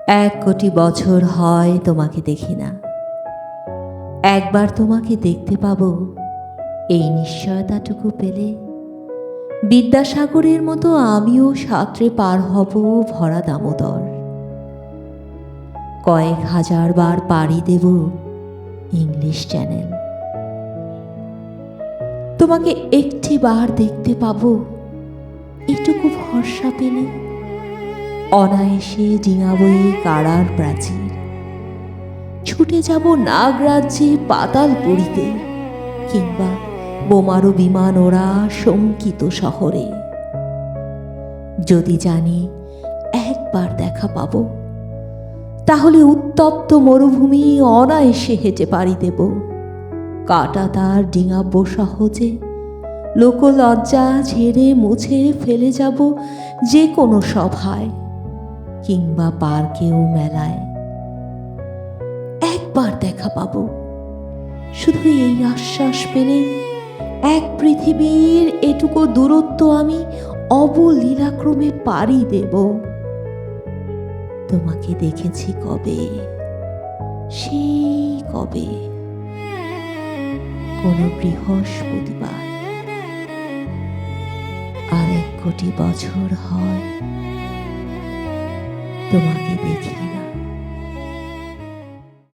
1 কোটি বছর হয় তোমাকে দেখি না, একবার তোমাকে দেখতে পাবো এই নিশ্চয়তাটুকু পেলে বিদ্যাসাগরের মতো আমিও সাঁতরে পার হব ভরা দামোদর। কয়েক হাজার বার পাড়ি দেব ইংলিশ চ্যানেল। তোমাকে একটি বার দেখতে পাবো এটুকু ভরসা পেলে অনায়াসে ডিঙাবো এই কারার প্রাচীর, ছুটে যাব নাগরাজ্যে পাতালপুরীতে, কিংবা বোমারো বিমান ওরা শঙ্কিত শহরে। যদি জানি একবার দেখা পাবো, তাহলে উত্তপ্ত মরুভূমি অনায়াসে হেঁটে পাড়ি দেব, কাটা তার ডিঙাবো সহজে, লোকলজ্জা ঝেড়ে মুছে ফেলে যাব যে কোনো সভায় কিংবা পার্কেও মেলায়। একবার দেখা পাবো, শুধু এই আশ্বাস পেলে এক পৃথিবীর এটুকু দূরত্ব আমি অবলীলাক্রমে পাড়ি দেব। তোমাকে দেখেছি কবে, সেই কবে, কোন বৃহস্পতিবার। আর 1 কোটি বছর হয় তোমাকে দেখি না।